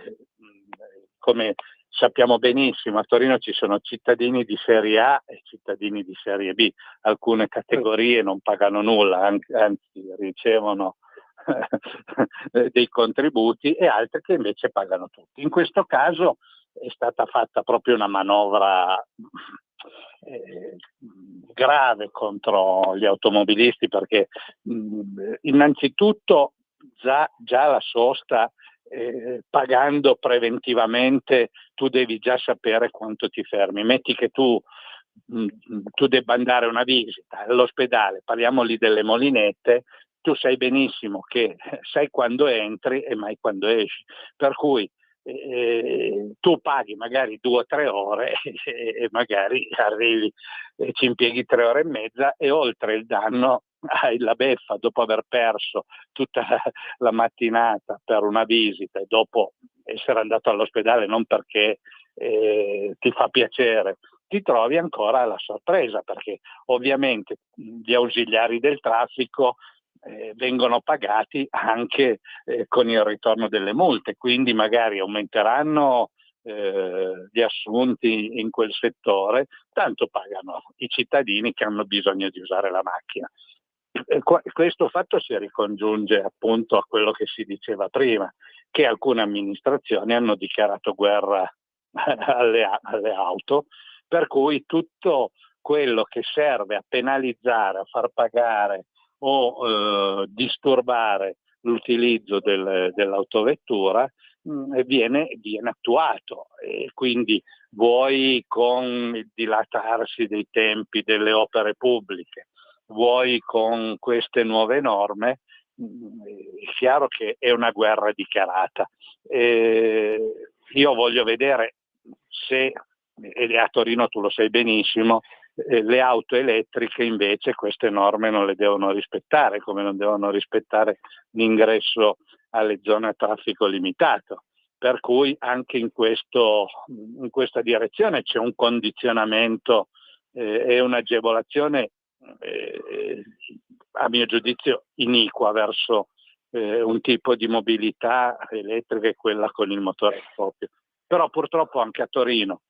[SPEAKER 8] come sappiamo benissimo, a Torino ci sono cittadini di serie A e cittadini di serie B. Alcune categorie non pagano nulla, anzi ricevono dei contributi, e altre che invece pagano tutti. In questo caso è stata fatta proprio una manovra grave contro gli automobilisti, perché innanzitutto già la sosta, pagando preventivamente, tu devi già sapere quanto ti fermi. Metti che tu debba andare a una visita all'ospedale, parliamo lì delle Molinette, tu sai benissimo che sai quando entri e mai quando esci, per cui tu paghi magari 2 o 3 ore e magari arrivi, ci impieghi 3 ore e mezza, e oltre il danno hai la beffa dopo aver perso tutta la mattinata per una visita e dopo essere andato all'ospedale non perché ti fa piacere, ti trovi ancora la sorpresa, perché ovviamente gli ausiliari del traffico vengono pagati anche con il ritorno delle multe, quindi magari aumenteranno gli assunti in quel settore, tanto pagano i cittadini che hanno bisogno di usare la macchina. Questo fatto si ricongiunge appunto a quello che si diceva prima, che alcune amministrazioni hanno dichiarato guerra alle auto, per cui tutto quello che serve a penalizzare, a far pagare o disturbare l'utilizzo dell'autovettura viene attuato, e quindi vuoi con il dilatarsi dei tempi delle opere pubbliche, vuoi con queste nuove norme, è chiaro che è una guerra dichiarata. Io voglio vedere se, e a Torino tu lo sai benissimo, le auto elettriche invece queste norme non le devono rispettare, come non devono rispettare l'ingresso alle zone a traffico limitato. Per cui anche in questa direzione c'è un condizionamento e un'agevolazione a mio giudizio iniqua verso un tipo di mobilità elettrica, e quella con il motore proprio. Però purtroppo anche a Torino,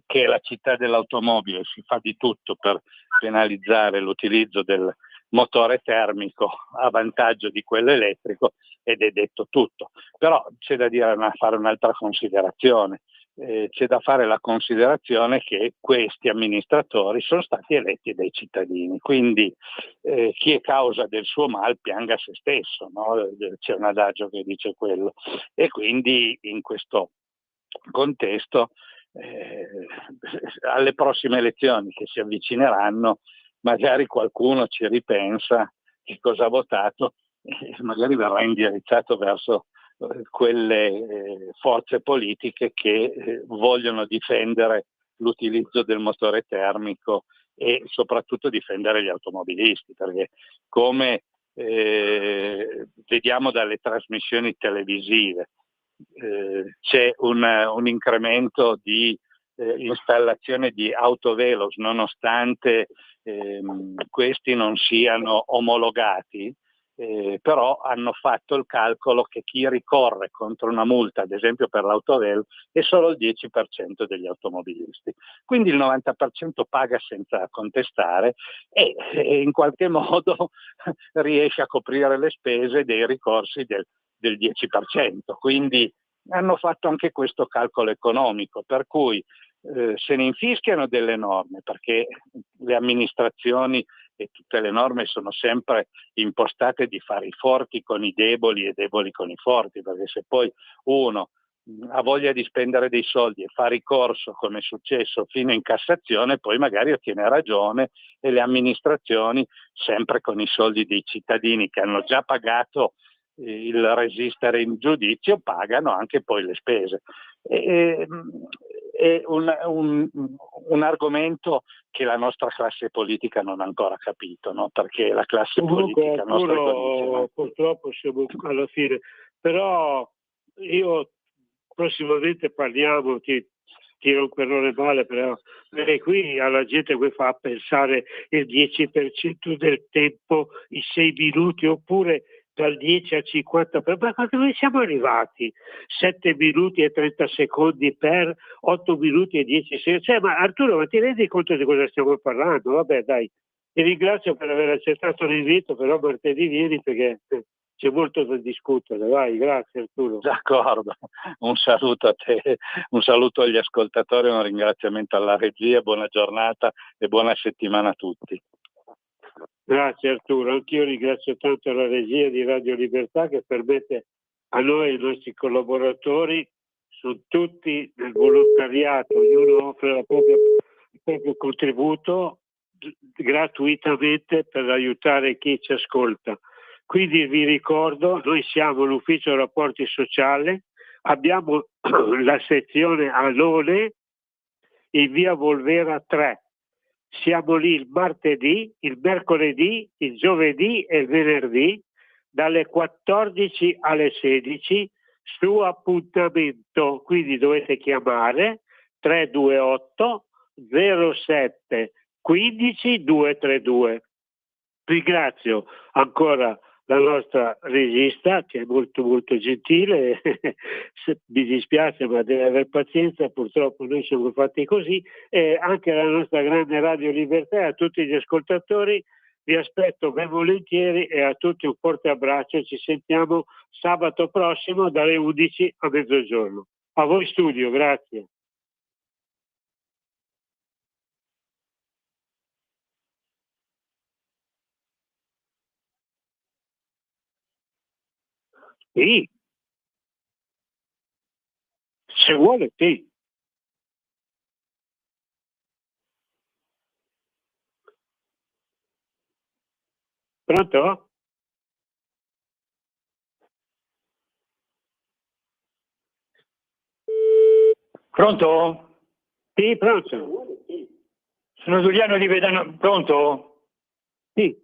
[SPEAKER 8] che è la città dell'automobile, si fa di tutto per penalizzare l'utilizzo del motore termico a vantaggio di quello elettrico, ed è detto tutto. Però c'è da fare un'altra considerazione. C'è da fare la considerazione che questi amministratori sono stati eletti dai cittadini, quindi chi è causa del suo mal pianga se stesso, no? C'è un adagio che dice quello, e quindi in questo contesto alle prossime elezioni che si avvicineranno magari qualcuno ci ripensa che cosa ha votato e magari verrà indirizzato verso quelle forze politiche che vogliono difendere l'utilizzo del motore termico e soprattutto difendere gli automobilisti, perché come vediamo dalle trasmissioni televisive c'è un incremento di installazione di autovelox nonostante questi non siano omologati. Però hanno fatto il calcolo che chi ricorre contro una multa, ad esempio per l'autovelox, è solo il 10% degli automobilisti. Quindi il 90% paga senza contestare e in qualche modo riesce a coprire le spese dei ricorsi del 10%. Quindi hanno fatto anche questo calcolo economico, per cui se ne infischiano delle norme, perché le amministrazioni e tutte le norme sono sempre impostate di fare i forti con i deboli e deboli con i forti, perché se poi uno ha voglia di spendere dei soldi e fa ricorso, come è successo, fino in Cassazione, poi magari ottiene ragione e le amministrazioni, sempre con i soldi dei cittadini che hanno già pagato il resistere in giudizio, pagano anche poi le spese. È un argomento che la nostra classe politica non ha ancora capito, no? Perché la classe politica nostra
[SPEAKER 6] purtroppo siamo alla fine, però io prossimamente parliamo, ti romperò le balle, però perché qui alla gente fa pensare il 10% del tempo, i 6 minuti, oppure dal 10 a 50, ma dove siamo arrivati? 7 minuti e 30 secondi per 8 minuti e 10 secondi. Cioè, ma Arturo, ma ti rendi conto di cosa stiamo parlando? Vabbè, dai, ti ringrazio per aver accettato l'invito, però martedì vieni perché c'è molto da discutere. Vai, grazie Arturo.
[SPEAKER 8] D'accordo, un saluto a te, un saluto agli ascoltatori, un ringraziamento alla regia, buona giornata e buona settimana a tutti.
[SPEAKER 6] Grazie Arturo, anch'io ringrazio tanto la regia di Radio Libertà che permette a noi e ai nostri collaboratori, sono tutti nel volontariato, ognuno offre il proprio contributo gratuitamente per aiutare chi ci ascolta. Quindi vi ricordo, noi siamo l'ufficio rapporti sociali, abbiamo la sezione Alone in via Volvera 3. Siamo lì il martedì, il mercoledì, il giovedì e il venerdì dalle 14 alle 16 su appuntamento. Quindi dovete chiamare 328 07 15 232. Ringrazio ancora la nostra regista che è molto molto gentile, mi dispiace ma deve aver pazienza, purtroppo noi siamo fatti così, e anche la nostra grande Radio Libertà, e a tutti gli ascoltatori vi aspetto ben volentieri e a tutti un forte abbraccio, ci sentiamo sabato prossimo dalle 11 a mezzogiorno. A voi studio, grazie. Sì, se vuole sì. Pronto?
[SPEAKER 9] Pronto?
[SPEAKER 6] Sì, pronto.
[SPEAKER 9] Sono Giuliano di Vedano. Pronto?
[SPEAKER 6] Sì.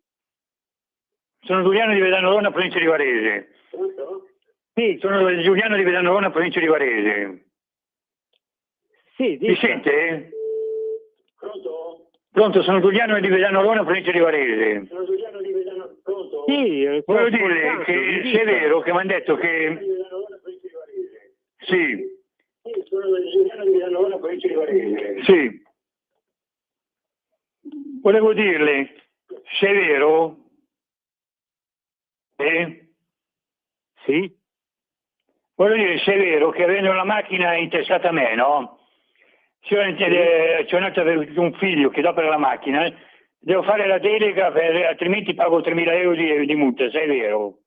[SPEAKER 9] Sono Giuliano di Vedanorona, provincia di Varese.
[SPEAKER 6] Pronto?
[SPEAKER 9] Sì, sono Giuliano di Vedanorona, provincia di Varese.
[SPEAKER 6] Sì,
[SPEAKER 9] Mi sente? Pronto? Pronto, sono Giuliano di Vedanorona, provincia di Varese. Sono Giuliano di Vedanorona. Pronto?
[SPEAKER 6] Sì,
[SPEAKER 9] voglio dire che se è vero che mi hanno detto che... Sì. Sì, sono Giuliano di Vedanorona, provincia di Varese. Sì. Volevo dirle, se è vero...
[SPEAKER 6] Sì?
[SPEAKER 9] Voglio dire, se è vero che avendo la macchina intestata a me, no? Se c'è un figlio che dà per la macchina, devo fare la delega, altrimenti pago 3.000 euro di multa, se è vero.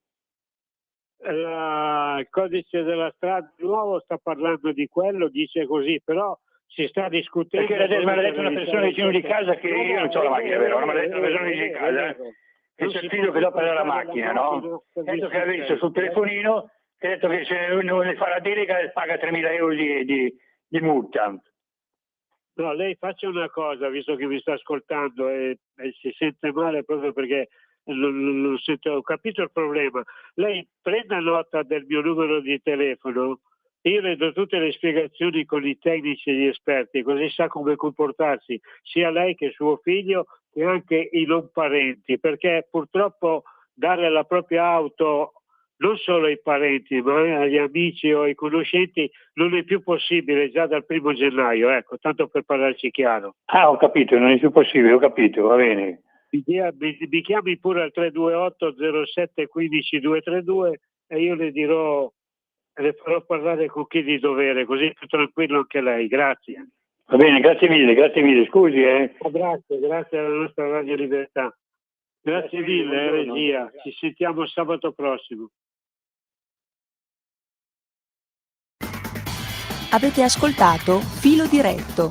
[SPEAKER 6] Il codice della strada nuovo sta parlando di quello, dice così, però si sta discutendo.
[SPEAKER 9] Perché adesso mi ha detto una persona vicino di casa che io non ho la macchina, vero? Non mi ha detto una persona vicino di casa, che c'è il figlio che dà per la macchina, no? Ha detto che ha visto sul telefonino, che ha detto che se non ne fa la delega paga 3.000 euro di multa.
[SPEAKER 6] No, lei faccia una cosa, visto che mi sta ascoltando e si sente male proprio perché non sento, ho capito il problema. Lei prenda nota del mio numero di telefono, io le do tutte le spiegazioni con i tecnici e gli esperti, così sa come comportarsi, sia lei che suo figlio che anche i non parenti, perché purtroppo dare la propria auto non solo ai parenti ma agli amici o ai conoscenti non è più possibile già dal 1° gennaio, ecco, tanto per parlarci chiaro.
[SPEAKER 9] Ah, ho capito, non è più possibile, ho capito, va bene.
[SPEAKER 6] Mi chiami pure al 328 07 15 232 e io le dirò, le farò parlare con chi di dovere, così è più tranquillo anche lei, grazie.
[SPEAKER 9] Va bene, grazie mille, scusi.
[SPEAKER 6] Grazie alla nostra Radio Libertà. Grazie mille, regia, ci sentiamo sabato prossimo.
[SPEAKER 4] Avete ascoltato Filo Diretto,